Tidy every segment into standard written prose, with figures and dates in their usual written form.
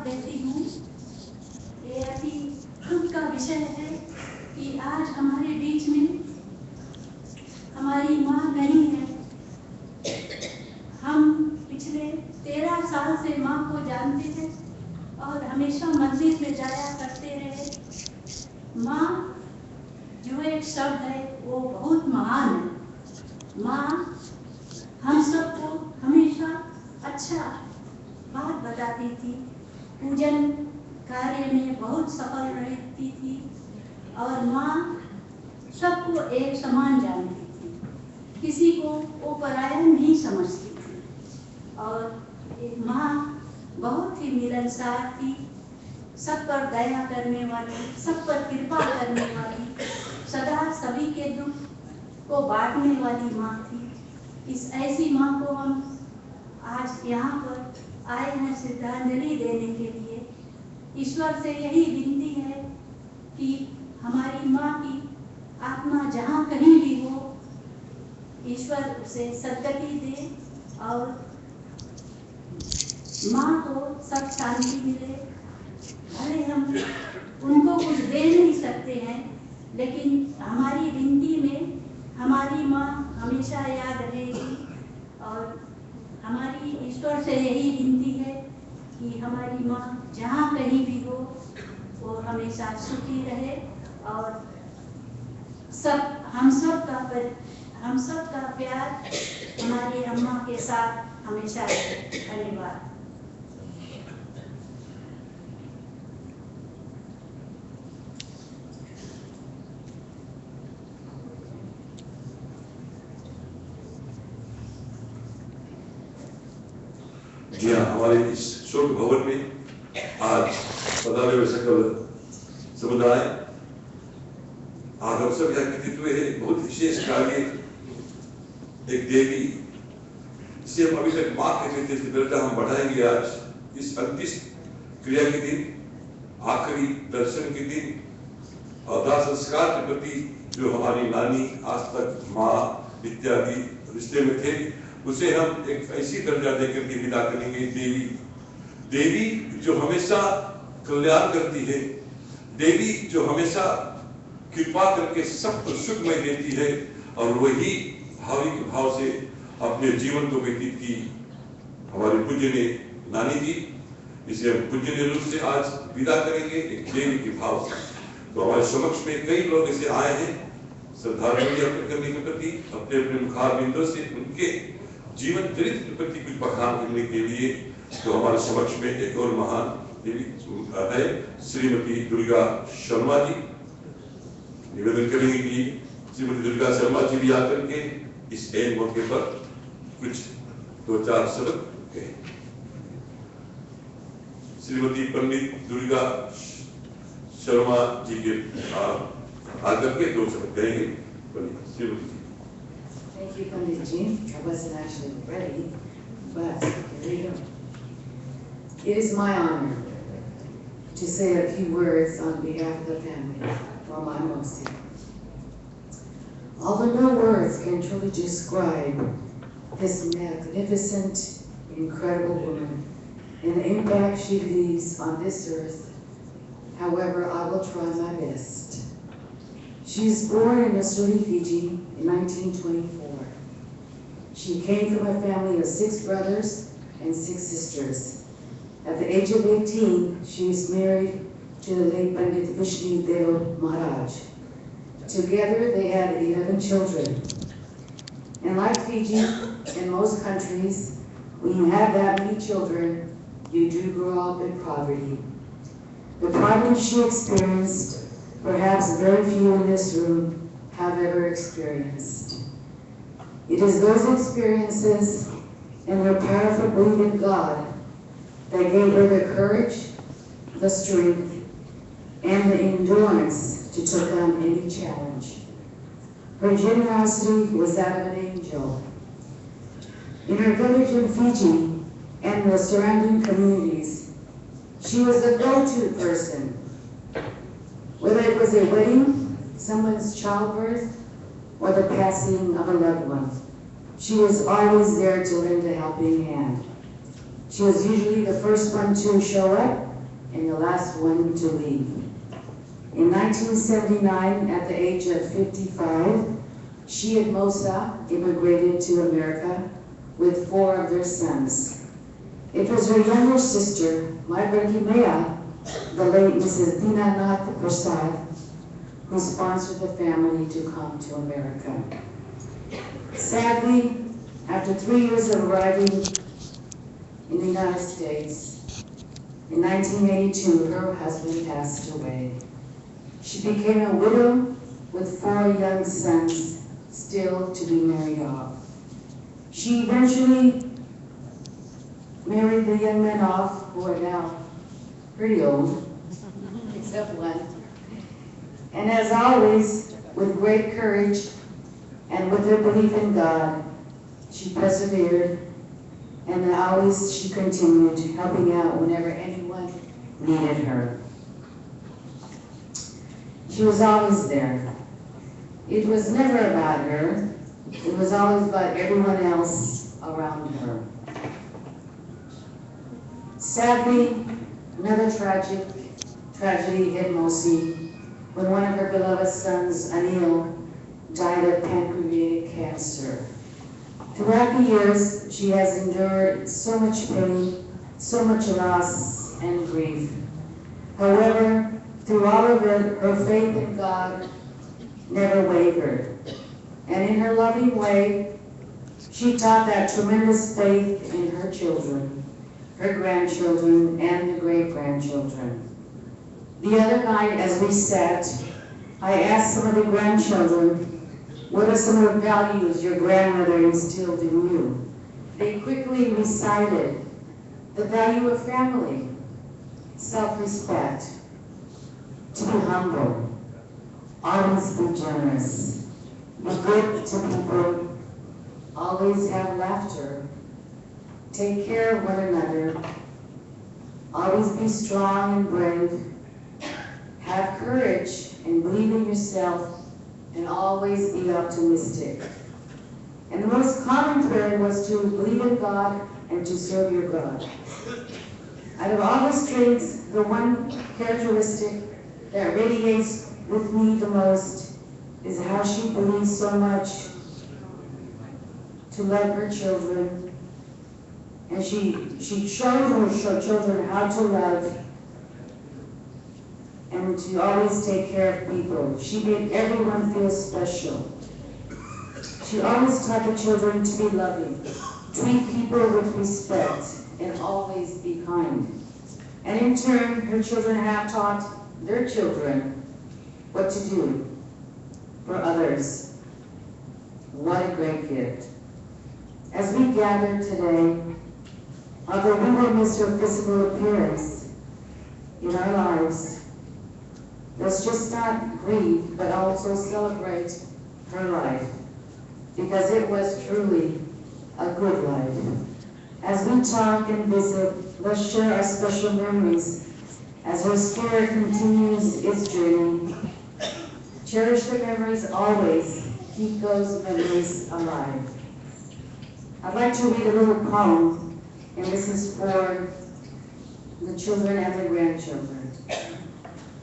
धन्यवाद देती हूँ। ये अति दुख का विषय है कि आज हमारे बीच में हमारी माँ नहीं है। हम पिछले 13 साल से माँ को जानते हैं और हमेशा मंदिर में जाया करते रहे। माँ जो एक शब्द है वो बहुत महान है। माँ हम सबको हमेशा अच्छा बात बताती थी, पूजन कार्य में बहुत सफल रहती थी और माँ सबको एक समान जानती थी, किसी को वो पराया नहीं समझती थी। और एक माँ बहुत ही मिलनसार थी, सब पर दया करने वाली, सब पर कृपा करने वाली, सदा सभी के दुख को बांटने वाली माँ थी। इस ऐसी माँ को हम आज यहाँ पर आए हैं श्रद्धांजलि देने के लिए। ईश्वर से यही विनती है कि हमारी माँ की आत्मा जहाँ कहीं भी हो, ईश्वर उसे सद्गति दे और माँ को सब शांति मिले। भले हम उनको कुछ दे नहीं सकते हैं, लेकिन हमारी विनती में हमारी माँ हमेशा याद रहेगी और हमारी ईश्वर से यही विनती है कि हमारी माँ जहाँ कहीं भी हो वो हमेशा सुखी रहे और हम सब का प्यार हमारी अम्मा के साथ हमेशा रहे। धन्यवाद। जी हाँ, हमारे इस शोक भवन में आज पधारे हुए सकल समुदाय, आज हम सब यहाँ एकत्रित हुए हैं। बहुत विशेष कार्य, एक देवी जिसे हम अभी तक माँ कहते थे, दर्जा हम बढ़ाएंगे आज इस अंतिम क्रिया के दिन, आखिरी दर्शन के दिन और दाह संस्कार के प्रति जो हमारी नानी आज तक माँ इत्यादि रिश्ते में थे, उसे हम एक ऐसी दर्जा देकर के विदा करेंगे। देवी जो हमेशा कल्याण करती है, देवी जो हमेशा कृपा करके सबको सुखमय देती है और वही भाविक भाव से अपने जीवन को व्यतीत की हमारे पूज्य नानी जी, इसे हम पूज्य रूप से आज विदा करेंगे एक देवी के भाव से। तो हमारे समक्ष में कई लोग ऐसे आए हैं श्रद्धांजलि अर्पित करने के प्रति, अपने अपने मुखार बिंदु से उनके जीवन चरित्र के प्रति कुछ बखान करने के लिए। तो हमारे समक्ष में एक और महान देवी है, श्रीमती दुर्गा शर्मा जी। निवेदन करेंगे कि श्रीमती दुर्गा शर्मा जी भी आकर के इस ऐन मौके पर कुछ 2-4 शब्द कहें। श्रीमती पंडित दुर्गा शर्मा जी के आकर के 2 शब्द कहेंगे। श्रीमती जी। Thank you, Pandit Ji. I wasn't actually ready, but here you go. It is my honor to say a few words on behalf of the family while I'm most here. Although no words can truly describe this magnificent, incredible woman and the impact she leaves on this earth, however, I will try my best. She was born in Nasrudi, Fiji in 1924. She came from a family of 6 brothers and 6 sisters. At the age of 18, she was married to the late Pandit Vishnu Deva Maharaj. Together, they had 11 children. And like Fiji and most countries, when you have that many children, you do grow up in poverty. The poverty she experienced, perhaps very few in this room have ever experienced. It is those experiences and her powerful belief in God that gave her the courage, the strength, and the endurance to take on any challenge. Her generosity was that of an angel. In her village in Fiji and the surrounding communities, she was the go-to person. Whether it was a wedding, someone's childbirth, or the passing of a loved one, she was always there to lend a helping hand. She was usually the first one to show up and the last one to leave. In 1979, at the age of 55, she and Mosa immigrated to America with 4 of their sons. It was her younger sister, Margaret Himea, the late Mrs. Dinanath Prasad, who sponsored the family to come to America. Sadly, after 3 years of arriving in the United States, in 1982, her husband passed away. She became a widow with 4 young sons still to be married off. She eventually married the young men off, who are now pretty old, except one. And as always, with great courage and with her belief in God, she persevered, and always she continued helping out whenever anyone needed her. She was always there. It was never about her. It was always about everyone else around her. Sadly, another tragedy hit Mosi when one of her beloved sons, Anil, died of pancreatic cancer. Throughout the years, she has endured so much pain, so much loss and grief. However, through all of it, her faith in God never wavered. And in her loving way, she taught that tremendous faith in her children, her grandchildren, and the great-grandchildren. The other night, as we sat, I asked some of the grandchildren, what are some of the values your grandmother instilled in you? They quickly recited the value of family, self-respect, to be humble, always be generous, be good to people, always have laughter, take care of one another, always be strong and brave, have courage and believe in yourself, and always be optimistic. And the most common prayer was to believe in God and to serve your God. Out of all the traits, the one characteristic that radiates with me the most is how she believes so much to love her children. And she showed her children how to love and to always take care of people. She made everyone feel special. She always taught the children to be loving, treat people with respect, and always be kind. And in turn, her children have taught their children what to do for others. What a great gift. As we gather today, although we will miss her physical appearance in our lives, let's just not grieve, but also celebrate her life, because it was truly a good life. As we talk and visit, let's share our special memories as her spirit continues its journey. Cherish the memories always. Keep those memories alive. I'd like to read a little poem, and this is for the children and the grandchildren.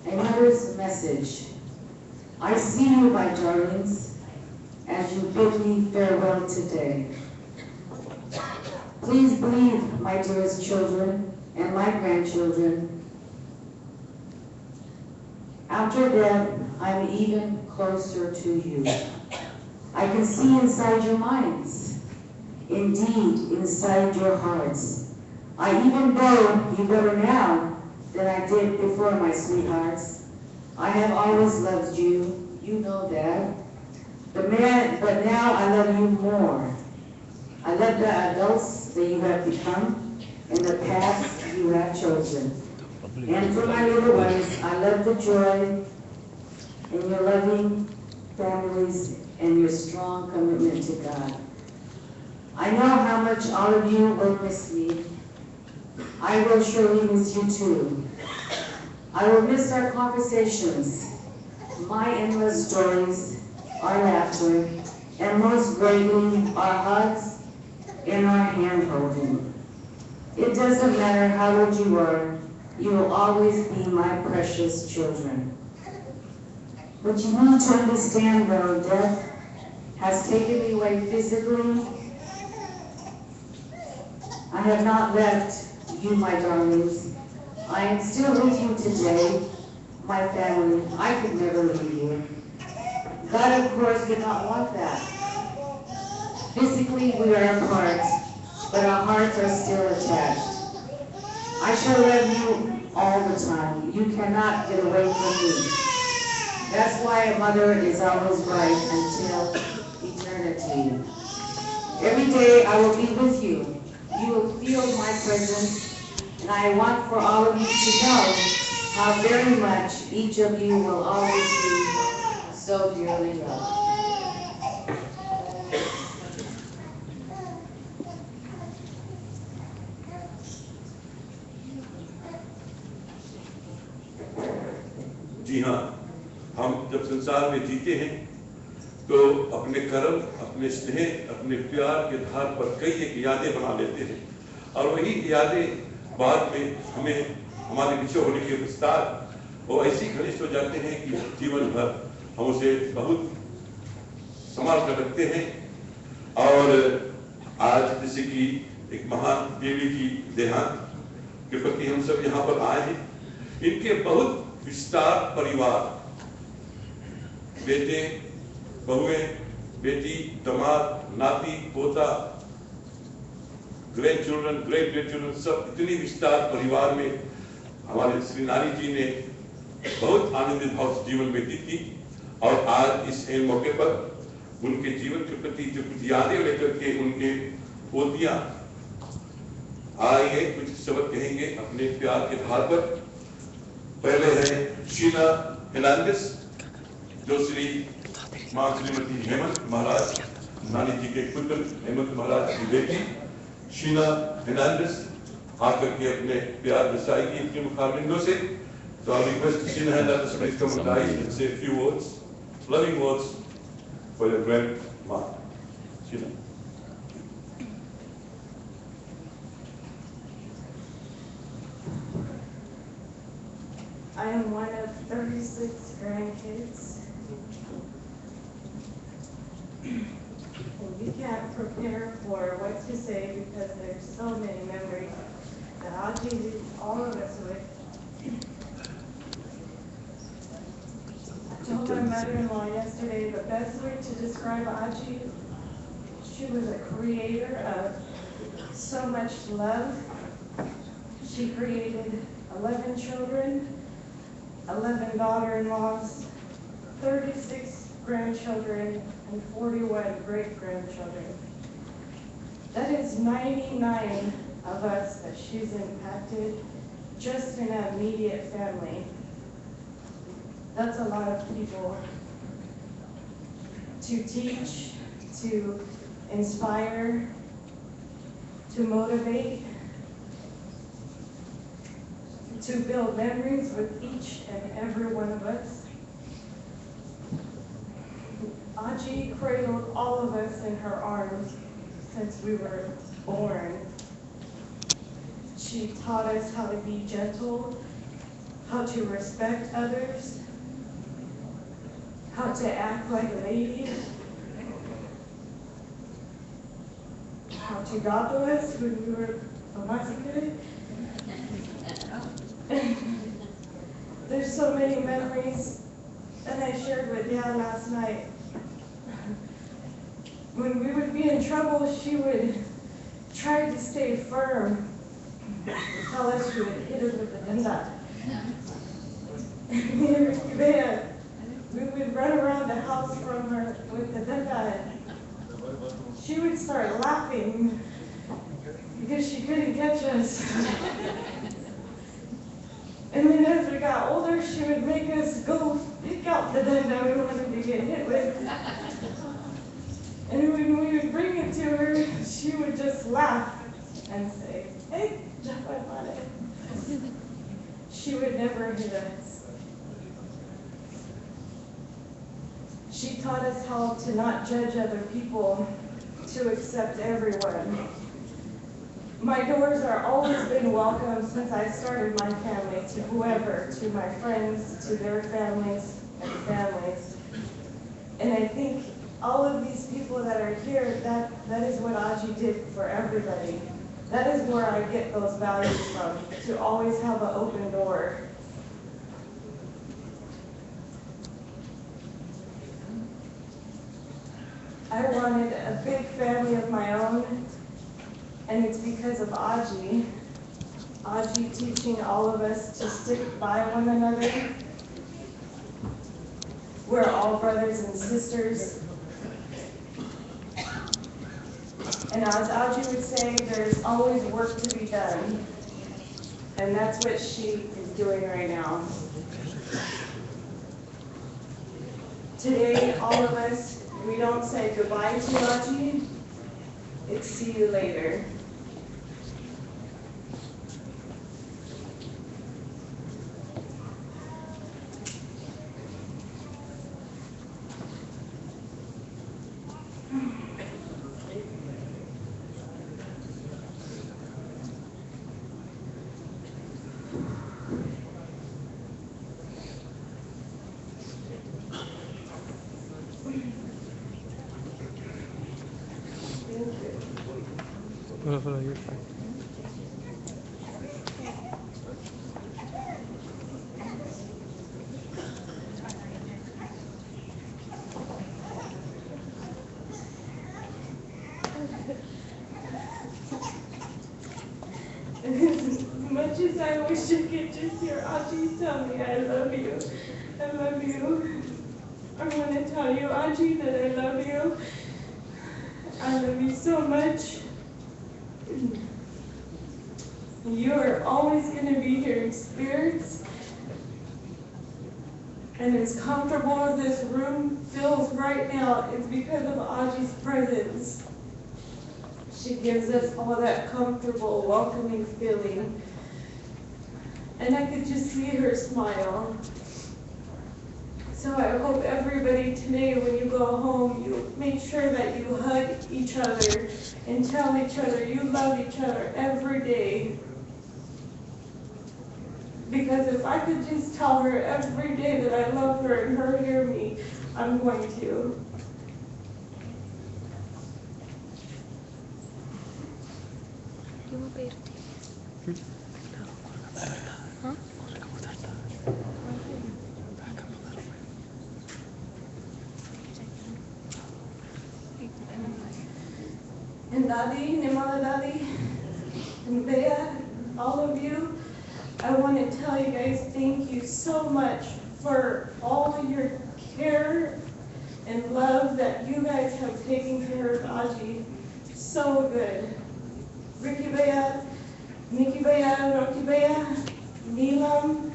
A mother's message. I see you, my darlings, as you bid me farewell today. Please believe, my dearest children and my grandchildren, after death, I'm even closer to you. I can see inside your minds, indeed inside your hearts. I even know you better now than I did before, my sweethearts. I have always loved you, you know that. But now I love you more. I love the adults that you have become and the paths you have chosen. And for my little ones, I love the joy in your loving families and your strong commitment to God. I know how much all of you will miss me. I will surely miss you too. I will miss our conversations, my endless stories, our laughter, and most greatly, our hugs and our hand-holding. It doesn't matter how old you are, You will always be my precious children. But you need to understand, though, death has taken me away physically. I have not left you, my darlings. I am still with you today, my family. I could never leave you. God, of course, did not want that. Physically, we are apart, but our hearts are still attached. I shall love you all the time. You cannot get away from me. That's why a mother is always right until eternity. Every day I will be with you. You will feel my presence, and I want for all of you to know how very much each of you will always be so dearly loved. जी हाँ, हम जब संसार में जीते हैं तो अपने कर्म, अपने स्नेह, अपने प्यार के आधार पर कई एक यादें बना लेते हैं और वही यादें बाद में हमें हमारे पीछे होने के विस्तार वो ऐसी घनिष्ठ हो जाते हैं कि जीवन भर हम उसे बहुत संभाल कर रखते हैं। और आज जैसे कि एक महान देवी की देहांत के प्रति हम सब यहाँ पर आए हैं, इनके बहुत विस्तार परिवार, बेटे, बहुएं, बेटी, दामाद, नाती, पोता, grand children, great great children, सब इतनी विस्तार परिवार में हमारे श्री नारी जी ने बहुत आनंदित भाव से जीवन व्यतीत की। और आज इस मौके पर उनके जीवन के प्रति जो कुछ यादें लेकर के उनके पोतियां आएंगे, कुछ शब्द कहेंगे अपने प्यार के आधार पर। पहले है शीला हिर्नांडेज, जो श्री मां श्रीमती हेमंत महाराज, नानी जी के पुत्र हेमंत महाराज की बेटी शीला हिर्नांडेज आकर के अपने प्यार दर्शाएगी अपने मुखारबिंदों से। So I request Sheila Hernandez to please come and rise and say a few words, loving words for your grandma. Sheila. I am one of 36 grandkids. And you can't prepare for what to say because there's so many memories that I'll do all of us with. I told my mother-in-law yesterday the best way to describe Aji, she was a creator of so much love. She created 11 children, 11 daughter-in-laws, 36 grandchildren, and 41 great-grandchildren. That is 99 of us that she's impacted just in an immediate family. That's a lot of people to teach, to inspire, to motivate, to build memories with each and every one of us. Aji cradled all of us in her arms since we were born. She taught us how to be gentle, how to respect others, how to act like a lady, how to gado us when we were pamasikere. There's so many memories that I shared with Dad last night. When we would be in trouble, she would try to stay firm. Tell us she would hit us with the danda. We would run around the house from her with the danda. She would start laughing because she couldn't catch us. And then as we got older, she would make us go pick out the danda we wanted to get hit with. And when we would bring it to her, she would just laugh and say, "Hey, Japamare." She would never hit us. She taught us how to not judge other people, to accept everyone. My doors are always been welcome since I started my family, to whoever, to my friends, to their families and families. And I think all of these people that are here, that is what Aji did for everybody. That is where I get those values from, to always have an open door. I wanted a big family of my own, and it's because of Aji. Aji teaching all of us to stick by one another. We're all brothers and sisters. And as Aji would say, there's always work to be done. And that's what she is doing right now. Today, all of us, we don't say goodbye to Aji. It's see you later. No, you're fine. As much as I wish I could just hear Aji tell me I love you, I love you. I want to tell you, Aji, that I love you. I love you so much. You are always going to be here in spirits. And as comfortable as this room feels right now, it's because of Aji's presence. She gives us all that comfortable, welcoming feeling. And I could just see her smile. So I hope everybody today, when you go home, you make sure that you hug each other and tell each other you love each other every day. Because if I could just tell her every day that I love her and her hear me, I'm going to. And Daddy, Nimala Daddy, and Bea, all of you, I want to tell you guys thank you so much for all of your care and love that you guys have taken care of Aji. So good. Ricky Bea, Nikki Bea, Rocky Bea, Neelam,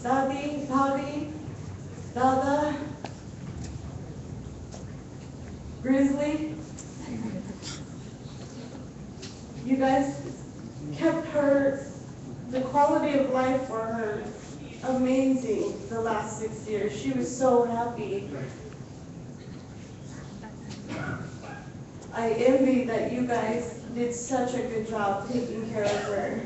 Daddy, Daddy, Dada, Grizzly. You guys kept her, the quality of life for her, amazing the last 6 years. She was so happy. I envy that you guys did such a good job taking care of her.